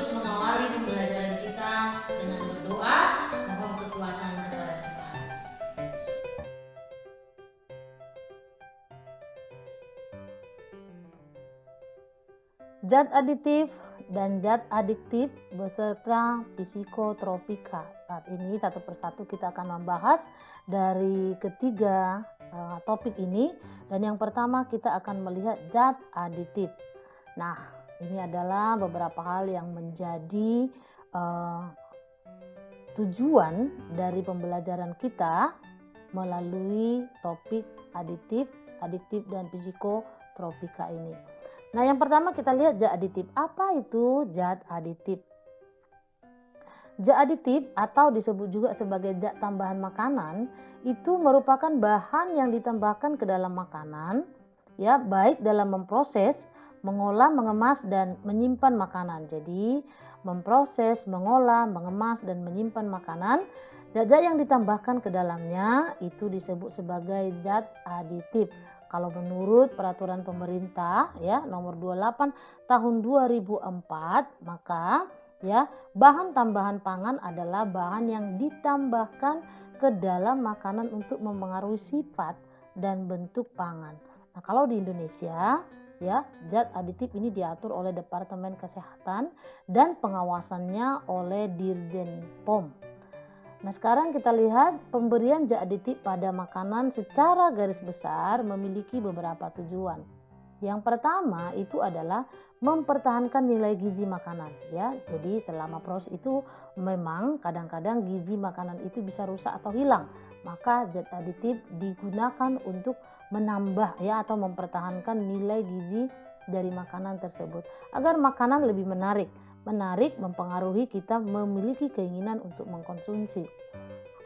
terus mengawali pembelajaran kita dengan berdoa, mohon kekuatan kepada Tuhan. Zat aditif dan zat adiktif beserta psikotropika. Saat ini satu persatu kita akan membahas dari ketiga topik ini, dan yang pertama kita akan melihat zat aditif. Nah, ini adalah beberapa hal yang menjadi tujuan dari pembelajaran kita melalui topik aditif, adiktif dan psikotropika ini. Nah, yang pertama kita lihat zat aditif. Apa itu zat aditif? Zat aditif atau disebut juga sebagai zat tambahan makanan itu merupakan bahan yang ditambahkan ke dalam makanan, ya, baik dalam memproses, mengolah, mengemas dan menyimpan makanan. Jadi, memproses, mengolah, mengemas dan menyimpan makanan, zat-zat yang ditambahkan ke dalamnya itu disebut sebagai zat aditif. Kalau menurut peraturan pemerintah ya nomor 28 tahun 2004, maka ya bahan tambahan pangan adalah bahan yang ditambahkan ke dalam makanan untuk mempengaruhi sifat dan bentuk pangan. Nah, kalau di Indonesia ya zat aditif ini diatur oleh Departemen Kesehatan dan pengawasannya oleh Dirjen POM. Nah, sekarang kita lihat pemberian zat aditif pada makanan secara garis besar memiliki beberapa tujuan. Yang pertama itu adalah mempertahankan nilai gizi makanan ya. Jadi selama proses itu memang kadang-kadang gizi makanan itu bisa rusak atau hilang. Maka zat aditif digunakan untuk menambah ya atau mempertahankan nilai gizi dari makanan tersebut agar makanan lebih menarik mempengaruhi kita memiliki keinginan untuk mengkonsumsi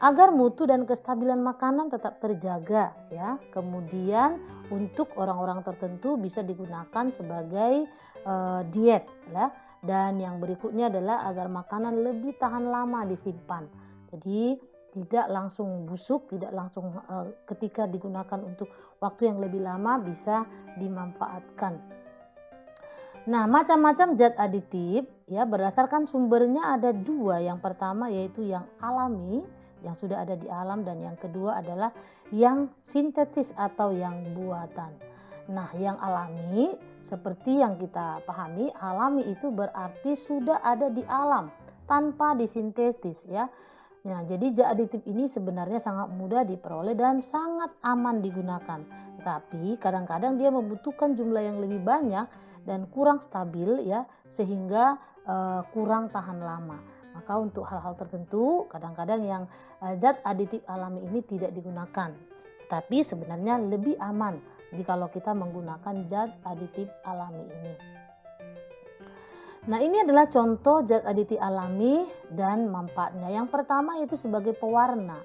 agar mutu dan kestabilan makanan tetap terjaga ya. Kemudian untuk orang-orang tertentu bisa digunakan sebagai diet ya. Dan yang berikutnya adalah agar makanan lebih tahan lama disimpan. Jadi tidak langsung busuk, tidak langsung ketika digunakan untuk waktu yang lebih lama bisa dimanfaatkan. Nah, macam-macam zat aditif ya berdasarkan sumbernya ada dua. Yang pertama yaitu yang alami yang sudah ada di alam, dan yang kedua adalah yang sintetis atau yang buatan. Nah, yang alami seperti yang kita pahami, alami itu berarti sudah ada di alam tanpa disintetis ya. Nah, jadi zat aditif ini sebenarnya sangat mudah diperoleh dan sangat aman digunakan. Tapi kadang-kadang dia membutuhkan jumlah yang lebih banyak dan kurang stabil ya, sehingga kurang tahan lama. Maka untuk hal-hal tertentu kadang-kadang yang zat aditif alami ini tidak digunakan. Tapi sebenarnya lebih aman jikalau kita menggunakan zat aditif alami ini. Nah, ini adalah contoh zat aditif alami dan manfaatnya. Yang pertama yaitu sebagai pewarna.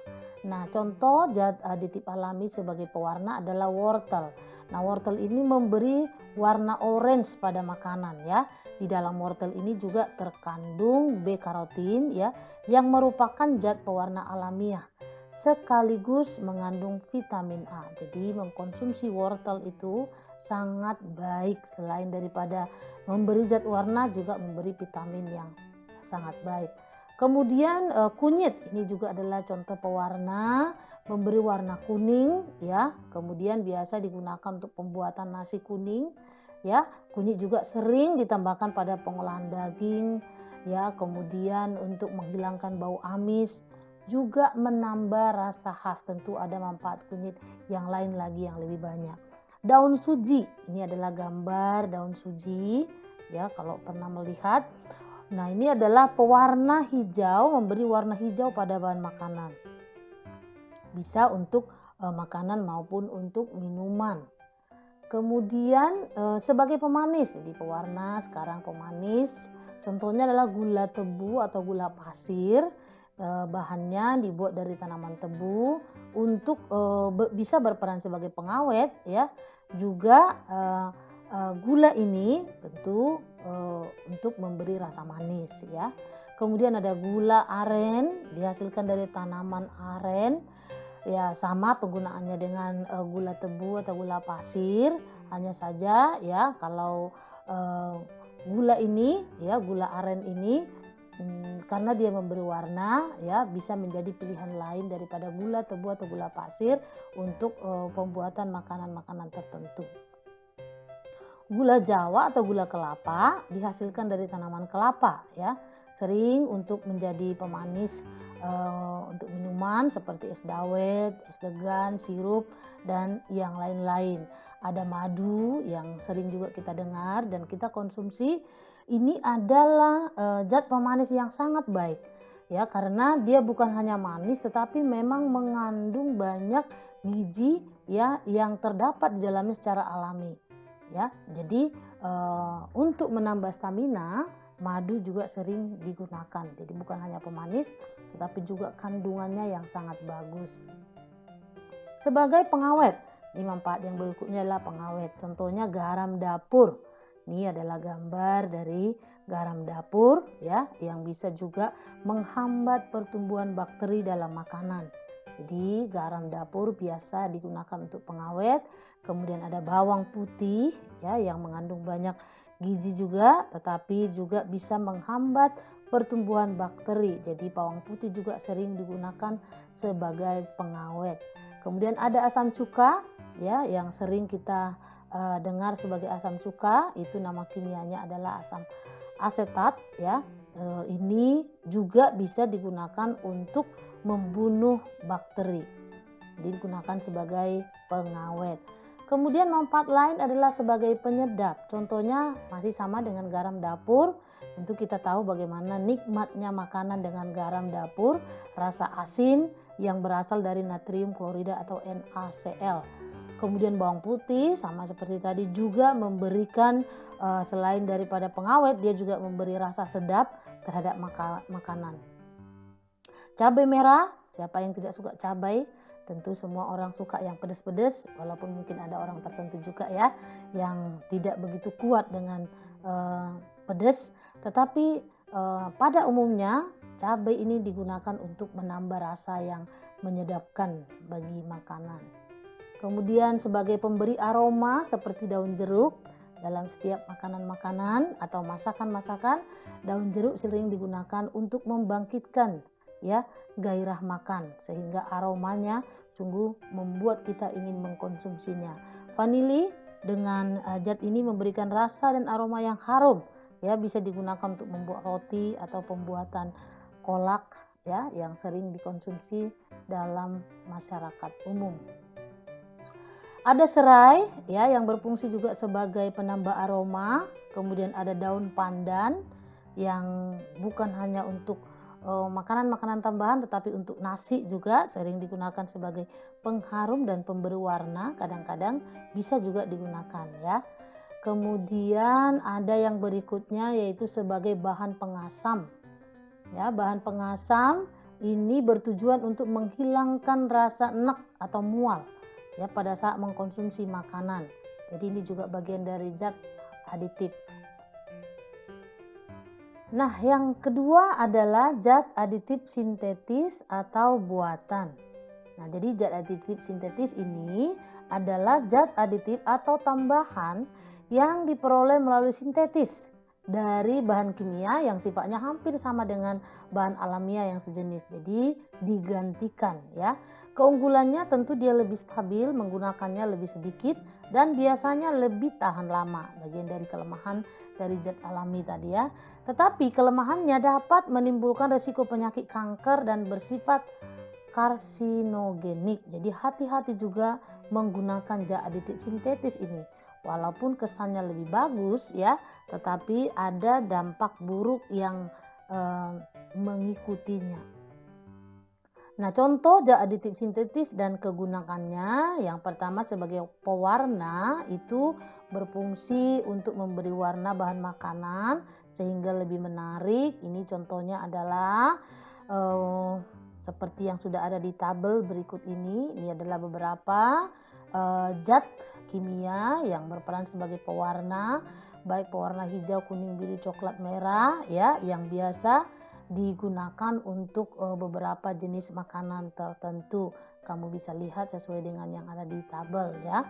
Nah, contoh zat aditif alami sebagai pewarna adalah wortel. Nah, wortel ini memberi warna orange pada makanan ya. Di dalam wortel ini juga terkandung B-karotin ya, yang merupakan zat pewarna alamiah sekaligus mengandung vitamin A. Jadi mengkonsumsi wortel itu sangat baik, selain daripada memberi zat warna juga memberi vitamin yang sangat baik. Kemudian kunyit ini juga adalah contoh pewarna, memberi warna kuning ya. Kemudian biasa digunakan untuk pembuatan nasi kuning ya. Kunyit juga sering ditambahkan pada pengolahan daging ya. Kemudian untuk menghilangkan bau amis, juga menambah rasa khas. Tentu ada manfaat kunyit yang lain lagi yang lebih banyak. Daun suji, ini adalah gambar daun suji ya kalau pernah melihat. Nah, ini adalah pewarna hijau, memberi warna hijau pada bahan makanan. Bisa untuk makanan maupun untuk minuman. Kemudian sebagai pemanis, jadi pewarna sekarang pemanis. Contohnya adalah gula tebu atau gula pasir. Bahannya dibuat dari tanaman tebu untuk bisa berperan sebagai pengawet ya. Juga gula ini tentu untuk memberi rasa manis ya. Kemudian ada gula aren, dihasilkan dari tanaman aren ya, sama penggunaannya dengan gula tebu atau gula pasir. Hanya saja ya kalau gula ini ya, gula aren ini karena dia memberi warna ya, bisa menjadi pilihan lain daripada gula tebu atau gula pasir untuk pembuatan makanan-makanan tertentu. Gula Jawa atau gula kelapa dihasilkan dari tanaman kelapa ya, sering untuk menjadi pemanis untuk minuman seperti es dawet, es degan, sirup dan yang lain-lain. Ada madu yang sering juga kita dengar dan kita konsumsi. Ini adalah zat pemanis yang sangat baik ya, karena dia bukan hanya manis tetapi memang mengandung banyak gizi ya yang terdapat di dalamnya secara alami. Ya, jadi untuk menambah stamina, madu juga sering digunakan. Jadi bukan hanya pemanis, tetapi juga kandungannya yang sangat bagus. Sebagai pengawet, ini manfaat yang berikutnya adalah pengawet. Contohnya garam dapur. Ini adalah gambar dari garam dapur ya, yang bisa juga menghambat pertumbuhan bakteri dalam makanan. Jadi garam dapur biasa digunakan untuk pengawet. Kemudian ada bawang putih ya, yang mengandung banyak gizi juga, tetapi juga bisa menghambat pertumbuhan bakteri. Jadi bawang putih juga sering digunakan sebagai pengawet. Kemudian ada asam cuka ya, yang sering kita dengar sebagai asam cuka, itu nama kimianya adalah asam asetat ya. Ini juga bisa digunakan untuk membunuh bakteri. Jadi digunakan sebagai pengawet. Kemudian manfaat lain adalah sebagai penyedap. Contohnya masih sama dengan garam dapur. Tentu kita tahu bagaimana nikmatnya makanan dengan garam dapur, rasa asin yang berasal dari natrium klorida atau NaCl. Kemudian bawang putih sama seperti tadi juga memberikan selain daripada pengawet, dia juga memberi rasa sedap terhadap makanan. Cabai merah, siapa yang tidak suka cabai? Tentu semua orang suka yang pedas-pedas, walaupun mungkin ada orang tertentu juga ya yang tidak begitu kuat dengan pedas, tetapi pada umumnya cabai ini digunakan untuk menambah rasa yang menyedapkan bagi makanan. Kemudian sebagai pemberi aroma seperti daun jeruk, dalam setiap makanan-makanan atau masakan-masakan, daun jeruk sering digunakan untuk membangkitkan ya gairah makan, sehingga aromanya sungguh membuat kita ingin mengkonsumsinya. Vanili dengan zat ini memberikan rasa dan aroma yang harum ya, bisa digunakan untuk membuat roti atau pembuatan kolak ya, yang sering dikonsumsi dalam masyarakat umum. Ada serai ya, yang berfungsi juga sebagai penambah aroma. Kemudian ada daun pandan yang bukan hanya untuk makanan-makanan tambahan, tetapi untuk nasi juga sering digunakan sebagai pengharum dan pemberi warna. Kadang-kadang bisa juga digunakan ya. Kemudian ada yang berikutnya yaitu sebagai bahan pengasam. Ya, bahan pengasam ini bertujuan untuk menghilangkan rasa enek atau mual ya pada saat mengkonsumsi makanan. Jadi ini juga bagian dari zat aditif. Nah, yang kedua adalah zat aditif sintetis atau buatan. Nah, jadi zat aditif sintetis ini adalah zat aditif atau tambahan yang diperoleh melalui sintetis dari bahan kimia yang sifatnya hampir sama dengan bahan alamiah yang sejenis. Jadi digantikan ya. Keunggulannya tentu dia lebih stabil, menggunakannya lebih sedikit dan biasanya lebih tahan lama. Bagian dari kelemahan dari zat alami tadi ya. Tetapi kelemahannya dapat menimbulkan risiko penyakit kanker dan bersifat karsinogenik. Jadi hati-hati juga menggunakan zat aditif sintetis ini. Walaupun kesannya lebih bagus ya, tetapi ada dampak buruk yang mengikutinya. Nah, contoh zat aditif sintetis dan kegunaannya, yang pertama sebagai pewarna itu berfungsi untuk memberi warna bahan makanan sehingga lebih menarik. Ini contohnya adalah seperti yang sudah ada di tabel berikut ini. Ini adalah beberapa zat kimia yang berperan sebagai pewarna, baik pewarna hijau, kuning, biru, coklat, merah ya, yang biasa digunakan untuk beberapa jenis makanan tertentu. Kamu bisa lihat sesuai dengan yang ada di tabel ya.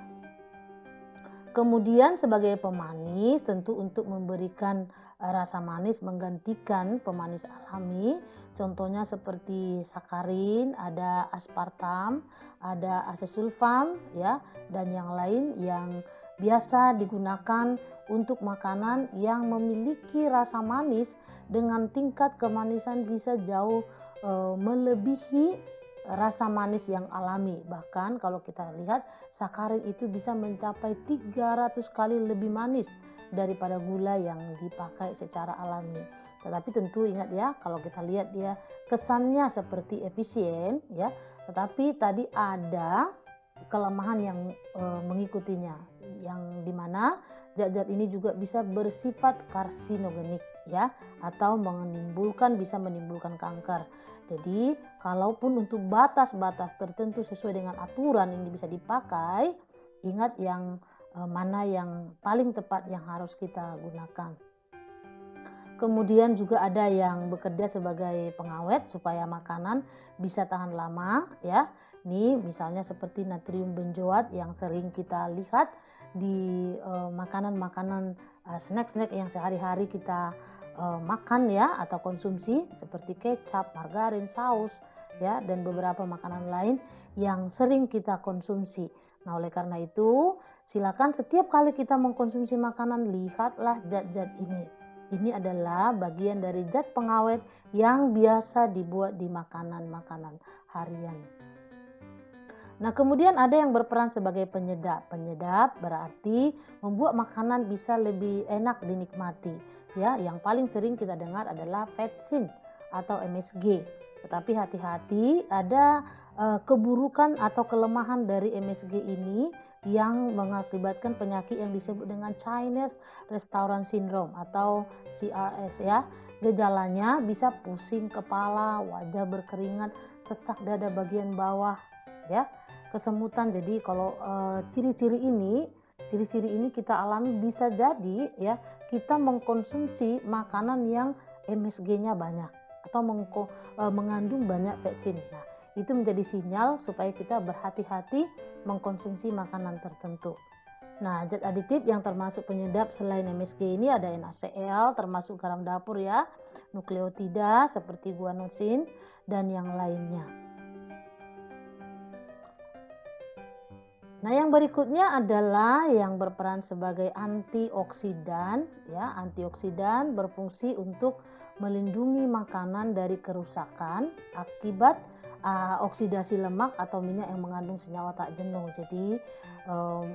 Kemudian sebagai pemanis tentu untuk memberikan rasa manis menggantikan pemanis alami. Contohnya seperti sakarin, ada aspartam, ada asesulfam ya, dan yang lain yang biasa digunakan untuk makanan yang memiliki rasa manis dengan tingkat kemanisan bisa jauh melebihi rasa manis yang alami. Bahkan kalau kita lihat sakarin itu bisa mencapai 300 kali lebih manis daripada gula yang dipakai secara alami. Tetapi tentu ingat ya, kalau kita lihat dia kesannya seperti efisien ya, tetapi tadi ada kelemahan yang mengikutinya, yang dimana zat-zat ini juga bisa bersifat karsinogenik ya, atau bisa menimbulkan kanker. Jadi kalaupun untuk batas-batas tertentu sesuai dengan aturan ini bisa dipakai, ingat yang mana yang paling tepat yang harus kita gunakan. Kemudian juga ada yang bekerja sebagai pengawet supaya makanan bisa tahan lama ya. Ini misalnya seperti natrium benzoat yang sering kita lihat di makanan-makanan snack-snack yang sehari-hari kita makan ya atau konsumsi seperti kecap, margarin, saus ya, dan beberapa makanan lain yang sering kita konsumsi. Nah, oleh karena itu silakan setiap kali kita mengkonsumsi makanan lihatlah zat-zat ini. Ini adalah bagian dari zat pengawet yang biasa dibuat di makanan-makanan harian. Nah, kemudian ada yang berperan sebagai penyedap. Penyedap berarti membuat makanan bisa lebih enak dinikmati. Ya, yang paling sering kita dengar adalah vetsin atau MSG. Tetapi hati-hati, ada keburukan atau kelemahan dari MSG ini yang mengakibatkan penyakit yang disebut dengan Chinese Restaurant Syndrome atau CRS ya. Gejalanya bisa pusing kepala, wajah berkeringat, sesak dada bagian bawah ya, kesemutan. Jadi kalau ciri-ciri ini kita alami bisa jadi ya kita mengkonsumsi makanan yang MSG-nya banyak atau mengandung banyak vetsin. Nah, itu menjadi sinyal supaya kita berhati-hati mengkonsumsi makanan tertentu. Nah, zat aditif yang termasuk penyedap selain MSG ini ada NaCl, termasuk garam dapur ya, nukleotida seperti guanosin dan yang lainnya. Nah, yang berikutnya adalah yang berperan sebagai antioksidan ya. Antioksidan berfungsi untuk melindungi makanan dari kerusakan akibat oksidasi lemak atau minyak yang mengandung senyawa tak jenuh. Jadi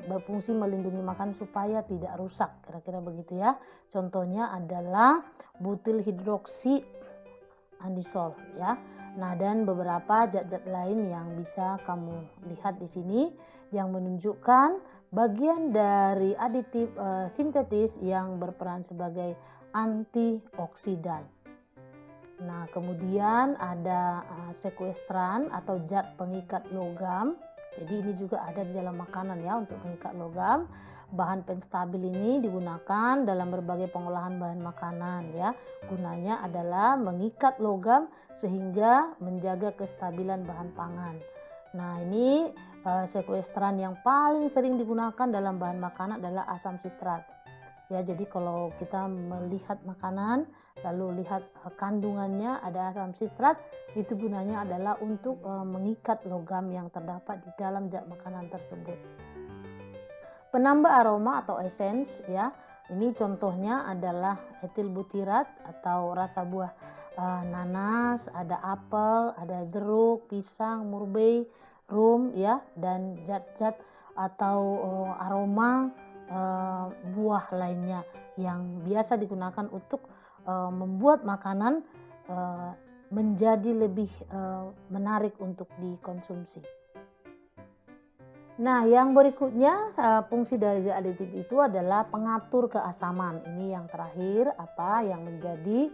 berfungsi melindungi makanan supaya tidak rusak, kira-kira begitu ya. Contohnya adalah butil hidroksi andisol ya. Nah, dan beberapa zat-zat lain yang bisa kamu lihat di sini yang menunjukkan bagian dari aditif sintetis yang berperan sebagai antioksidan. Nah, kemudian ada sekuestran atau zat pengikat logam. Jadi ini juga ada di dalam makanan ya untuk mengikat logam. Bahan penstabil ini digunakan dalam berbagai pengolahan bahan makanan ya. Gunanya adalah mengikat logam sehingga menjaga kestabilan bahan pangan. Nah, ini sekuestran yang paling sering digunakan dalam bahan makanan adalah asam sitrat. Ya, jadi kalau kita melihat makanan lalu lihat kandungannya ada asam sitrat, itu gunanya adalah untuk mengikat logam yang terdapat di dalam zat makanan tersebut. Penambah aroma atau essence ya, ini contohnya adalah etil butirat atau rasa buah nanas, ada apel, ada jeruk, pisang, murbei, rum ya, dan zat-zat atau aroma buah lainnya yang biasa digunakan untuk membuat makanan menjadi lebih menarik untuk dikonsumsi. Nah, yang berikutnya fungsi dari zat aditif itu adalah pengatur keasaman. Ini yang terakhir, apa yang menjadi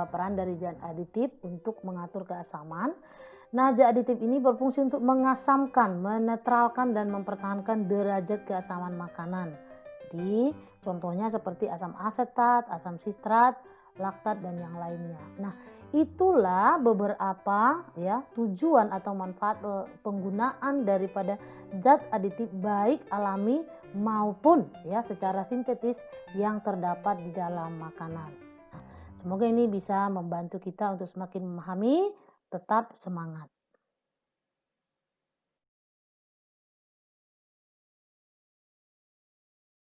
peran dari zat aditif untuk mengatur keasaman. Nah, zat aditif ini berfungsi untuk mengasamkan, menetralkan dan mempertahankan derajat keasaman makanan. Jadi, contohnya seperti asam asetat, asam sitrat, laktat dan yang lainnya. Nah, itulah beberapa ya tujuan atau manfaat penggunaan daripada zat aditif baik alami maupun ya secara sintetis yang terdapat di dalam makanan. Nah, semoga ini bisa membantu kita untuk semakin memahami, tetap semangat.